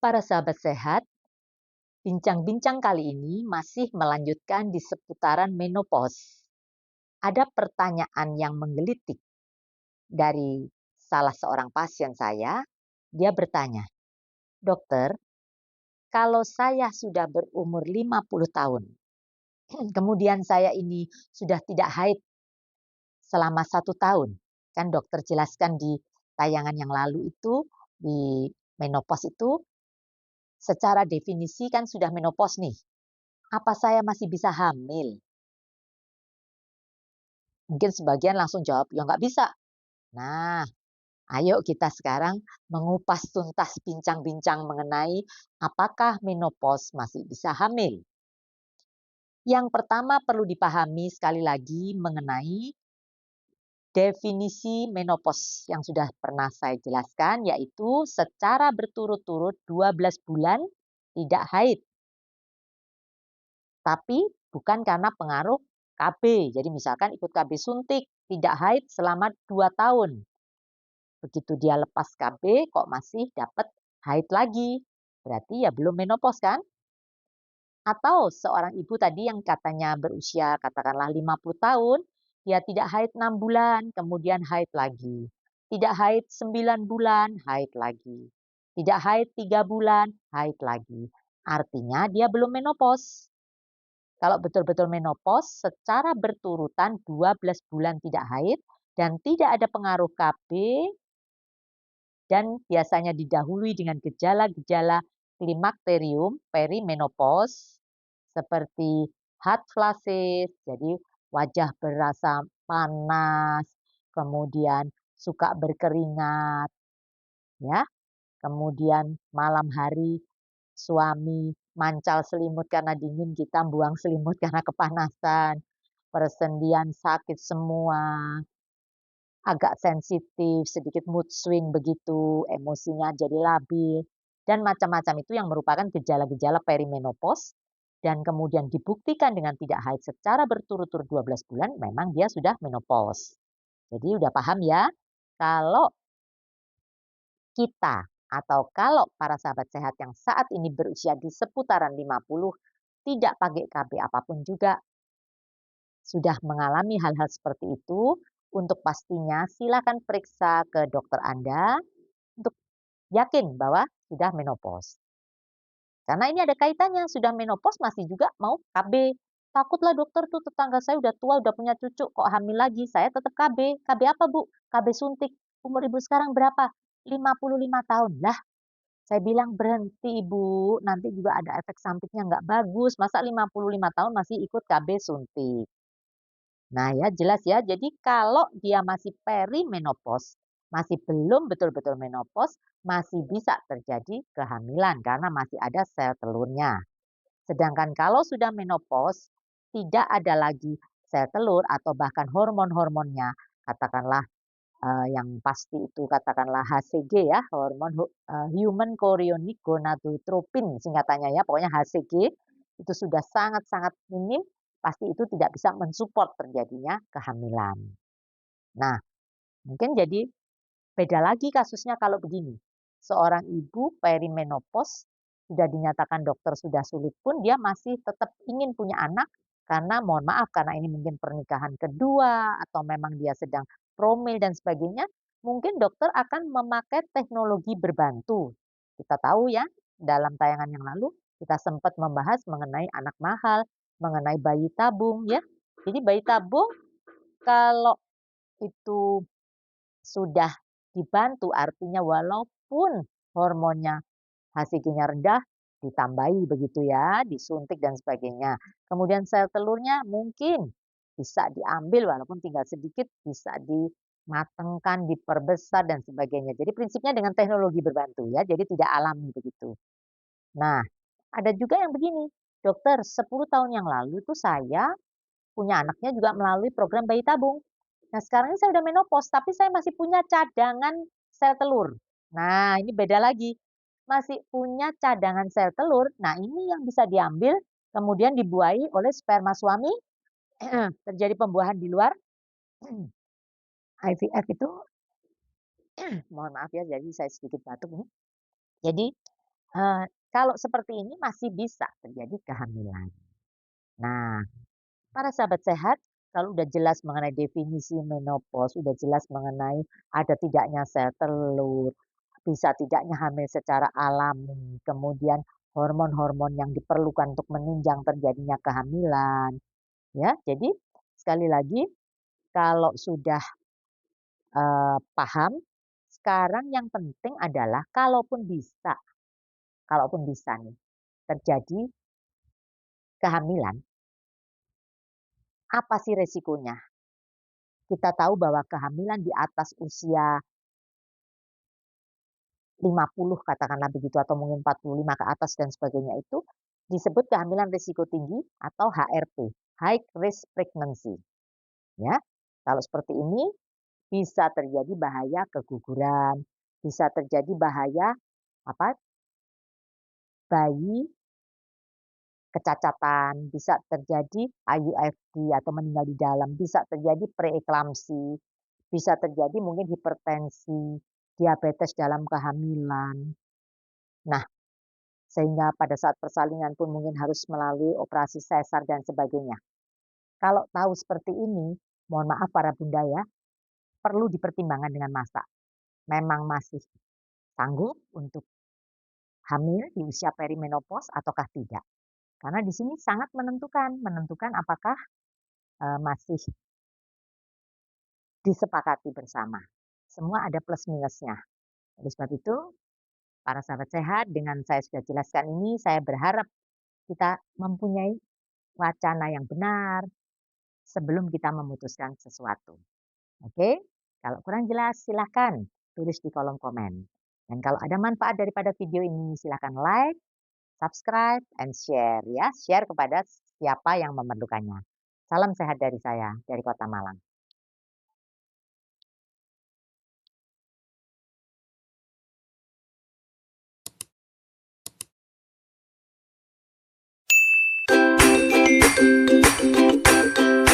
Para sahabat sehat, bincang-bincang kali ini masih melanjutkan di seputaran menopause. Ada pertanyaan yang menggelitik dari salah seorang pasien saya. Dia bertanya, "Dokter, kalau saya sudah berumur 50 tahun, kemudian saya ini sudah tidak haid selama 1 tahun." Kan dokter jelaskan di tayangan yang lalu itu, di menopause itu, secara definisi kan sudah menopause nih. Apa saya masih bisa hamil? Mungkin sebagian langsung jawab, "Ya nggak bisa." Nah, ayo kita sekarang mengupas tuntas bincang-bincang mengenai apakah menopause masih bisa hamil. Yang pertama perlu dipahami sekali lagi mengenai definisi menopause yang sudah pernah saya jelaskan, yaitu secara berturut-turut 12 bulan tidak haid, tapi bukan karena pengaruh KB. Jadi misalkan ikut KB suntik, tidak haid selama 2 tahun. Begitu dia lepas KB kok masih dapat haid lagi, berarti ya belum menopause kan? Atau seorang ibu tadi yang katanya berusia katakanlah 50 tahun, dia tidak haid 6 bulan, kemudian haid lagi. Tidak haid 9 bulan, haid lagi. Tidak haid 3 bulan, haid lagi. Artinya dia belum menopause. Kalau betul-betul menopause secara berturutan 12 bulan tidak haid dan tidak ada pengaruh KB, dan biasanya didahului dengan gejala-gejala klimakterium perimenopause seperti hot flashes, jadi wajah berasa panas, kemudian suka berkeringat, ya, kemudian malam hari suami mancal selimut karena dingin, kita buang selimut karena kepanasan, persendian sakit semua, agak sensitif, sedikit mood swing begitu, emosinya jadi labil, dan macam-macam itu yang merupakan gejala-gejala perimenopause dan kemudian dibuktikan dengan tidak haid secara berturut-turut 12 bulan, memang dia sudah menopause. Jadi udah paham ya, kalau kita atau kalau para sahabat sehat yang saat ini berusia di seputaran 50 tidak pakai KB apapun juga sudah mengalami hal-hal seperti itu, untuk pastinya silakan periksa ke dokter Anda untuk yakin bahwa sudah menopause. Karena ini ada kaitannya, sudah menopause masih juga mau KB. Takutlah dokter tuh tetangga saya udah tua, udah punya cucu, kok hamil lagi, saya tetap KB. KB apa bu? KB suntik. Umur ibu sekarang berapa? 55 tahun. Lah, saya bilang berhenti ibu, nanti juga ada efek sampingnya nggak bagus. Masa 55 tahun masih ikut KB suntik? Nah ya, jelas ya. Jadi kalau dia masih perimenopause, masih belum betul-betul menopause, masih bisa terjadi kehamilan karena masih ada sel telurnya. Sedangkan kalau sudah menopause, tidak ada lagi sel telur atau bahkan hormon-hormonnya, katakanlah yang pasti itu katakanlah HCG ya, Human Chorionic Gonadotropin singkatannya ya, pokoknya HCG itu sudah sangat-sangat minim, pasti itu tidak bisa mensupport terjadinya kehamilan. Nah, mungkin jadi beda lagi kasusnya kalau begini. Seorang ibu perimenopause sudah dinyatakan dokter sudah sulit pun dia masih tetap ingin punya anak karena mohon maaf karena ini mungkin pernikahan kedua atau memang dia sedang promil dan sebagainya, mungkin dokter akan memakai teknologi berbantu. Kita tahu ya, dalam tayangan yang lalu kita sempat membahas mengenai anak mahal, mengenai bayi tabung ya. Jadi bayi tabung kalau itu sudah dibantu, artinya walaupun hormonnya HCG-nya rendah, ditambahi begitu ya, disuntik dan sebagainya. Kemudian sel telurnya mungkin bisa diambil walaupun tinggal sedikit, bisa dimatangkan, diperbesar dan sebagainya. Jadi prinsipnya dengan teknologi berbantu ya, jadi tidak alami begitu. Nah, ada juga yang begini, dokter 10 tahun yang lalu tuh saya punya anaknya juga melalui program bayi tabung. Nah, sekarang ini saya udah menopause, tapi saya masih punya cadangan sel telur. Nah, ini beda lagi. Masih punya cadangan sel telur. Nah, ini yang bisa diambil, kemudian dibuahi oleh sperma suami, terjadi pembuahan di luar. IVF itu, mohon maaf ya, jadi saya sedikit batuk nih. Jadi Kalau seperti ini masih bisa terjadi kehamilan. Nah, para sahabat sehat, kalau udah jelas mengenai definisi menopause, udah jelas mengenai ada tidaknya sel telur, bisa tidaknya hamil secara alami, kemudian hormon-hormon yang diperlukan untuk menunjang terjadinya kehamilan, ya. Jadi sekali lagi kalau sudah, paham, sekarang yang penting adalah kalaupun bisa nih terjadi kehamilan, apa sih resikonya? Kita tahu bahwa kehamilan di atas usia 50 katakanlah begitu atau mungkin 45 ke atas dan sebagainya itu disebut kehamilan risiko tinggi atau HRP, high risk pregnancy, ya. Kalau seperti ini bisa terjadi bahaya keguguran, bisa terjadi bahaya apa, bayi kecacatan, bisa terjadi IUFD atau meninggal di dalam, bisa terjadi preeklamsi, bisa terjadi mungkin hipertensi, diabetes dalam kehamilan. Nah, sehingga pada saat persalinan pun mungkin harus melalui operasi sesar dan sebagainya. Kalau tahu seperti ini, mohon maaf para bunda ya, perlu dipertimbangkan dengan masak. Memang masih sanggup untuk hamil di usia perimenopause ataukah tidak? Karena di sini sangat menentukan apakah masih disepakati bersama. Semua ada plus minusnya. Oleh sebab itu, para sahabat sehat, dengan saya sudah jelaskan ini, saya berharap kita mempunyai wacana yang benar sebelum kita memutuskan sesuatu. Oke? Kalau kurang jelas, silahkan tulis di kolom komen. Dan kalau ada manfaat daripada video ini, silahkan like, subscribe, and share ya. Share kepada siapa yang memerlukannya. Salam sehat dari saya, dari Kota Malang.